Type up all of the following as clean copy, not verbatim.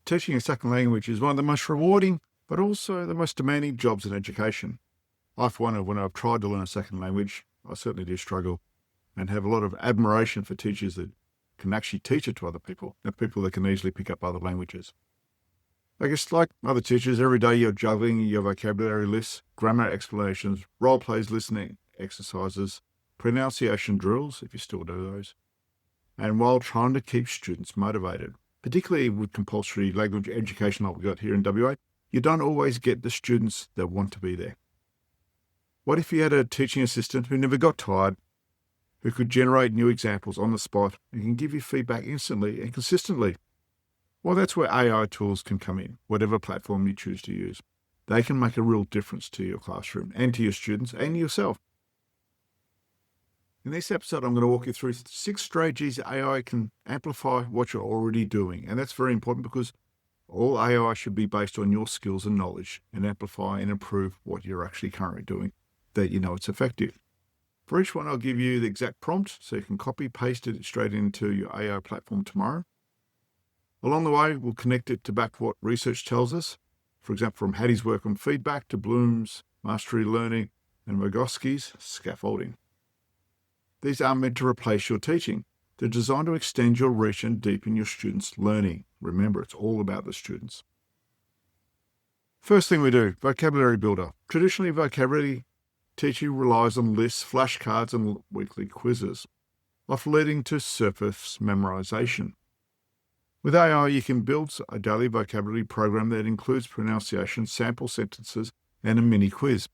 Teaching a second language is one of the most rewarding, but also the most demanding jobs in education. I've wondered when I've tried to learn a second language, I certainly do struggle and have a lot of admiration for teachers that can actually teach it to other people and people that can easily pick up other languages. I guess like other teachers, every day you're juggling your vocabulary lists, grammar explanations, role plays, listening exercises, pronunciation drills, if you still do those, and while trying to keep students motivated. Particularly with compulsory language education like we've got here in WA, you don't always get the students that want to be there. What if you had a teaching assistant who never got tired, who could generate new examples on the spot and can give you feedback instantly and consistently? Well, that's where AI tools can come in, whatever platform you choose to use. They can make a real difference to your classroom and to your students and yourself. In this episode, I'm going to walk you through 6 strategies AI can amplify what you're already doing. And that's very important because all AI should be based on your skills and knowledge and amplify and improve what you're actually currently doing, that you know it's effective. For each one, I'll give you the exact prompt so you can copy, paste it straight into your AI platform tomorrow. Along the way, we'll connect it to back what research tells us. For example, from Hattie's work on feedback to Bloom's mastery learning and Vygotsky's scaffolding. These aren't meant to replace your teaching. They're designed to extend your reach and deepen your students' learning. Remember, it's all about the students. First thing we do, vocabulary builder. Traditionally, vocabulary teaching relies on lists, flashcards, and weekly quizzes, often leading to surface memorization. With AI, you can build a daily vocabulary program that includes pronunciation, sample sentences, and a mini quiz.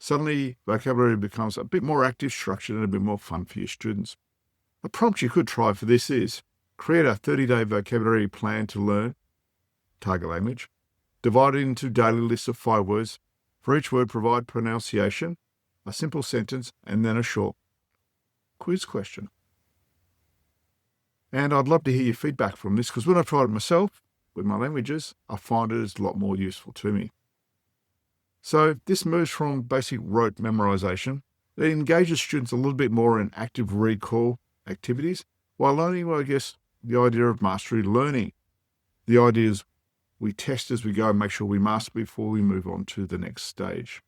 Suddenly, vocabulary becomes a bit more active, structured, and a bit more fun for your students. A prompt you could try for this is create a 30-day vocabulary plan to learn target language. Divide it into daily lists of 5 words. For each word, provide pronunciation, a simple sentence, and then a short quiz question. And I'd love to hear your feedback from this because when I've tried it myself with my languages, I find it is a lot more useful to me. So this moves from basic rote memorization. It engages students a little bit more in active recall activities while learning, well, I guess, the idea of mastery learning. The idea is we test as we go and make sure we master before we move on to the next stage.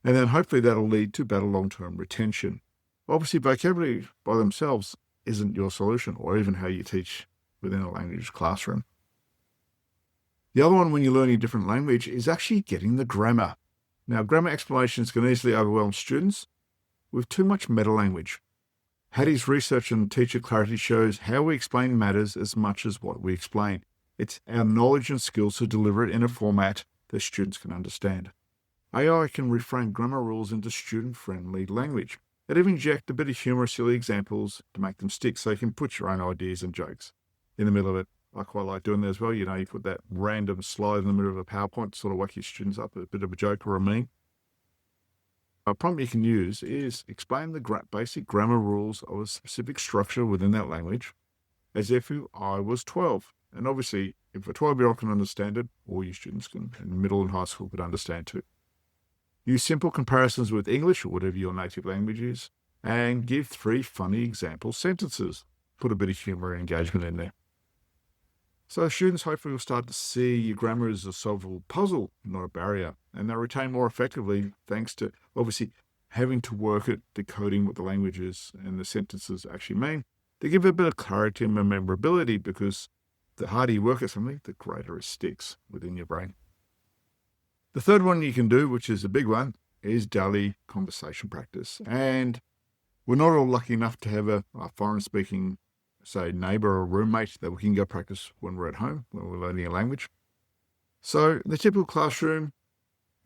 And then hopefully that'll lead to better long-term retention. Obviously, vocabulary by themselves isn't your solution or even how you teach within a language classroom. The other one when you're learning a different language is actually getting the grammar. Now, grammar explanations can easily overwhelm students with too much meta language. Hattie's research on teacher clarity shows how we explain matters as much as what we explain. It's our knowledge and skills to deliver it in a format that students can understand. AI can reframe grammar rules into student-friendly language. It even inject a bit of humour, silly examples to make them stick so you can put your own ideas and jokes in the middle of it. I quite like doing that as well. You know, you put that random slide in the middle of a PowerPoint to sort of whack your students up, a bit of a joke or a meme. A prompt you can use is explain the basic grammar rules of a specific structure within that language as if I was 12. And obviously, if a 12-year-old can understand it, all your students can, in middle and high school could understand too. Use simple comparisons with English or whatever your native language is, and give 3 funny example sentences. Put a bit of humour and engagement in there. So students hopefully will start to see your grammar as a solvable puzzle, not a barrier, and they'll retain more effectively thanks to obviously having to work at decoding what the languages and the sentences actually mean. They give a bit of clarity and memorability because the harder you work at something, the greater it sticks within your brain. The third one you can do, which is a big one, is daily conversation practice. And we're not all lucky enough to have a foreign-speaking, say, neighbour or roommate that we can go practice when we're at home, when we're learning a language. So in the typical classroom,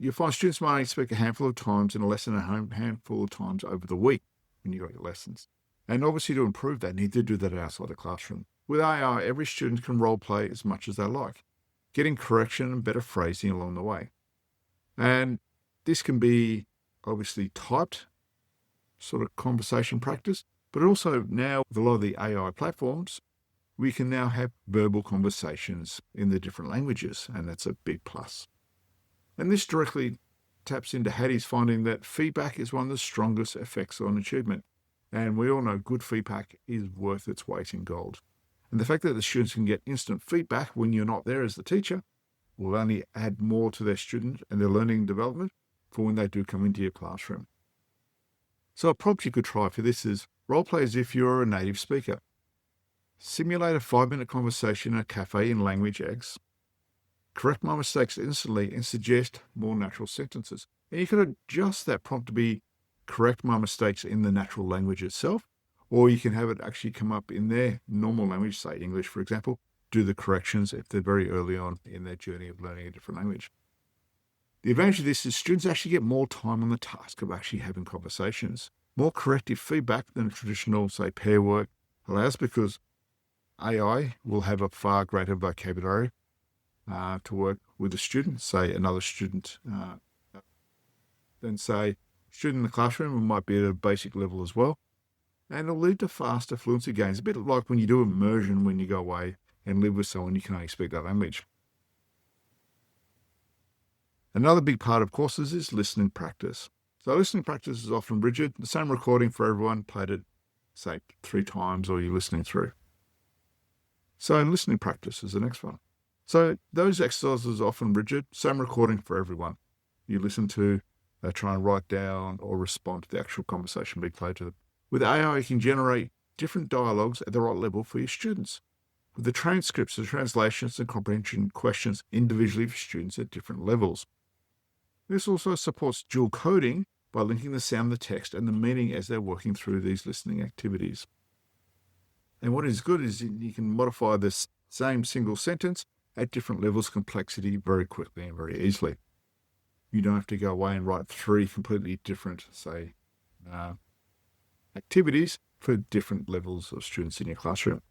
you'll find students might only speak a handful of times in a lesson at home, a handful of times over the week when you've got your lessons. And obviously to improve that, you need to do that outside the classroom. With AI, every student can role play as much as they like, getting correction and better phrasing along the way. And this can be obviously typed sort of conversation practice, but also now with a lot of the AI platforms, we can now have verbal conversations in the different languages, and that's a big plus. And this directly taps into Hattie's finding that feedback is one of the strongest effects on achievement. And we all know good feedback is worth its weight in gold. And the fact that the students can get instant feedback when you're not there as the teacher will only add more to their student and their learning development for when they do come into your classroom. So a prompt you could try for this is role play as if you're a native speaker. Simulate a 5-minute conversation in a cafe in language X. Correct my mistakes instantly and suggest more natural sentences. And you can adjust that prompt to be correct my mistakes in the natural language itself, or you can have it actually come up in their normal language, say English, for example, do the corrections if they're very early on in their journey of learning a different language. The advantage of this is students actually get more time on the task of actually having conversations. More corrective feedback than a traditional, say, pair work allows, because AI will have a far greater vocabulary to work with a student, say another student, than say a student in the classroom who might be at a basic level as well. And it'll lead to faster fluency gains, a bit like when you do immersion when you go away and live with someone you can only speak that language. Another big part of courses is listening practice. So listening practice is often rigid, the same recording for everyone, played it, say, 3 times, or you're listening through. So listening practice is the next one. So those exercises are often rigid, same recording for everyone. You listen to, they try and write down or respond to the actual conversation being played to them. With AI, you can generate different dialogues at the right level for your students. With the transcripts, the translations and comprehension questions individually for students at different levels. This also supports dual coding by linking the sound of the text and the meaning as they're working through these listening activities. And what is good is you can modify this same single sentence at different levels of complexity very quickly and very easily. You don't have to go away and write 3 completely different, say, activities for different levels of students in your classroom.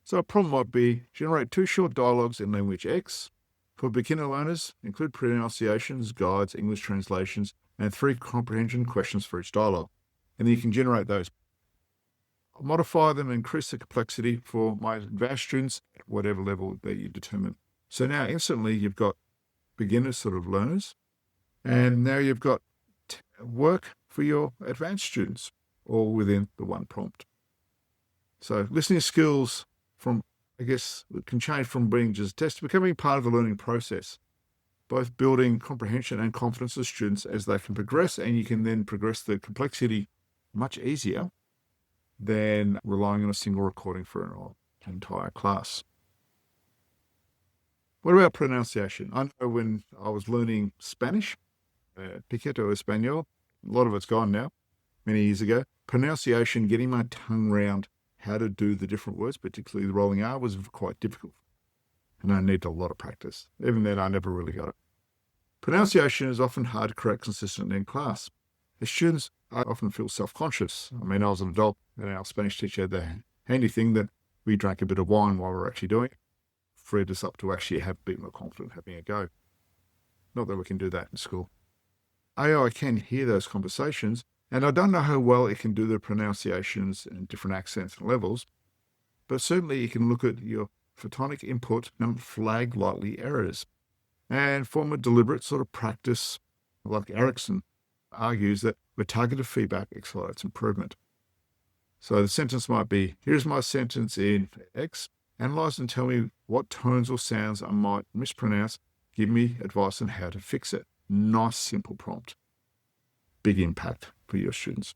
So a problem might be generate 2 short dialogues in language X. For beginner learners, include pronunciations, guides, English translations, and 3 comprehension questions for each dialogue. And then you can generate those. Modify them and increase the complexity for my advanced students at whatever level that you determine. So now instantly you've got beginner sort of learners, and now you've got work for your advanced students, all within the one prompt. So listening skills can change from being just a test to becoming part of the learning process, both building comprehension and confidence of students as they can progress, and you can then progress the complexity much easier than relying on a single recording for an entire class. What about pronunciation? I know when I was learning Spanish, Piqueto Español, a lot of it's gone now, many years ago, pronunciation, getting my tongue round how to do the different words, particularly the rolling R, was quite difficult. And I needed a lot of practice. Even then, I never really got it. Pronunciation is often hard to correct consistently in class. As students, I often feel self-conscious. I mean, I was an adult, and our Spanish teacher had the handy thing that we drank a bit of wine while we were actually doing it, freed us up to actually have a bit more confident having a go. Not that we can do that in school. AI can hear those conversations, and I don't know how well it can do the pronunciations and different accents and levels, but certainly you can look at your photonic input and flag lightly errors and form a deliberate sort of practice, like Erickson argues that with targeted feedback accelerates improvement. So the sentence might be, here's my sentence in X, analyze and tell me what tones or sounds I might mispronounce, give me advice on how to fix it. Nice, simple prompt. Big impact for your students.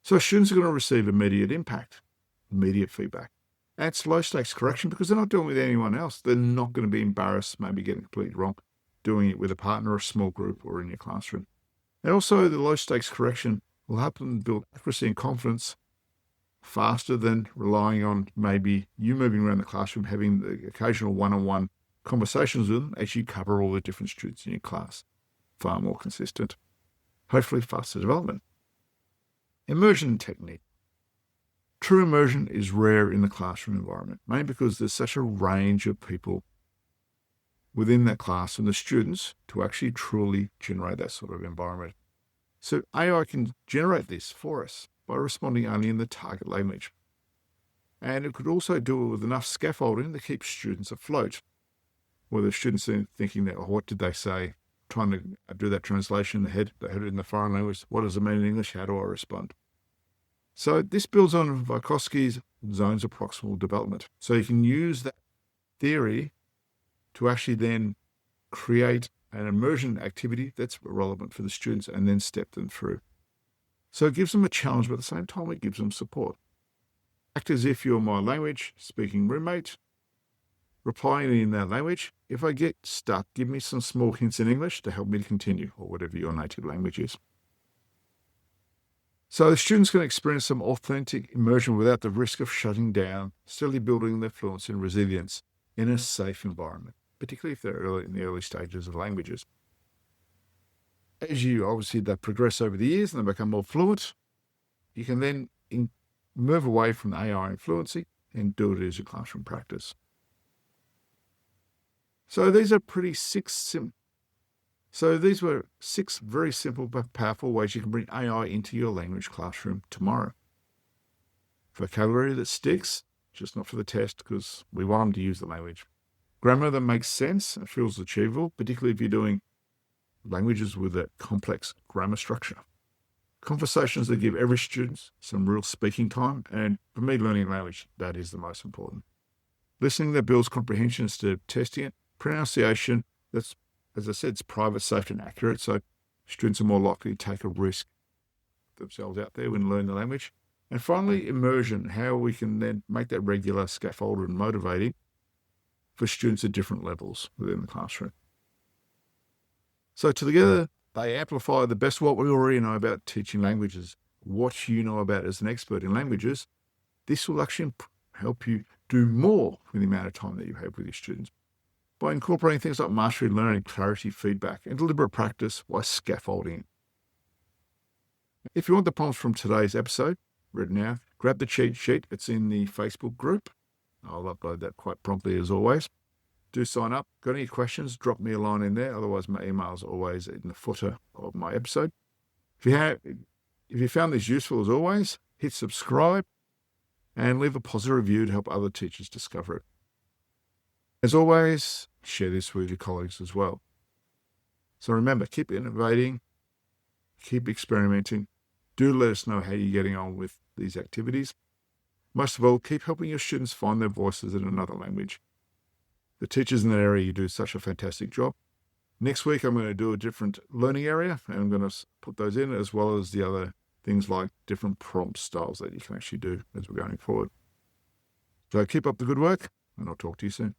So students are going to receive immediate impact, immediate feedback. And it's low stakes correction because they're not doing it with anyone else. They're not going to be embarrassed, maybe getting completely wrong, doing it with a partner, a small group, or in your classroom. And also the low stakes correction will help them build accuracy and confidence faster than relying on maybe you moving around the classroom, having the occasional one-on-one conversations with them as you cover all the different students in your class. Far more consistent. Hopefully faster development. Immersion technique. True immersion is rare in the classroom environment, mainly because there's such a range of people within that class and the students to actually truly generate that sort of environment. So AI can generate this for us by responding only in the target language. And it could also do it with enough scaffolding to keep students afloat, where the students are thinking that, oh, what did they say? Trying to do that translation in the head, they heard it in the foreign language. What does it mean in English? How do I respond? So this builds on Vygotsky's zones of proximal development. So you can use that theory to actually then create an immersion activity that's relevant for the students and then step them through. So it gives them a challenge, but at the same time, it gives them support. Act as if you're my language speaking roommate, replying in that language. If I get stuck, give me some small hints in English to help me to continue, or whatever your native language is. So the students can experience some authentic immersion without the risk of shutting down, steadily building their fluency and resilience in a safe environment, particularly if they're in the early stages of languages. As you obviously they progress over the years and they become more fluent, you can then move away from AI and fluency and do it as your classroom practice. So these are these were 6 very simple but powerful ways you can bring AI into your language classroom tomorrow. Vocabulary that sticks, just not for the test because we want them to use the language. Grammar that makes sense and feels achievable, particularly if you're doing languages with a complex grammar structure. Conversations that give every student some real speaking time, and for me, learning language, that is the most important. Listening that builds comprehension instead of testing it. Pronunciation that's, as I said, it's private, safe, and accurate, so students are more likely to take a risk themselves out there when learning the language. And finally, immersion, how we can then make that regular, scaffolded, and motivating for students at different levels within the classroom. So together, they amplify the best of what we already know about teaching languages, what you know about as an expert in languages. This will actually help you do more with the amount of time that you have with your students by incorporating things like mastery learning, clarity, feedback, and deliberate practice while scaffolding. If you want the prompts from today's episode written out, grab the cheat sheet. It's in the Facebook group. I'll upload that quite promptly as always. Do sign up. Got any questions, drop me a line in there. Otherwise, my email is always in the footer of my episode. If you found this useful as always, hit subscribe and leave a positive review to help other teachers discover it. As always, share this with your colleagues as well. So remember, keep innovating, keep experimenting. Do let us know how you're getting on with these activities. Most of all, keep helping your students find their voices in another language. The teachers in that area, you do such a fantastic job. Next week, I'm going to do a different learning area, and I'm going to put those in as well as the other things like different prompt styles that you can actually do as we're going forward. So keep up the good work, and I'll talk to you soon.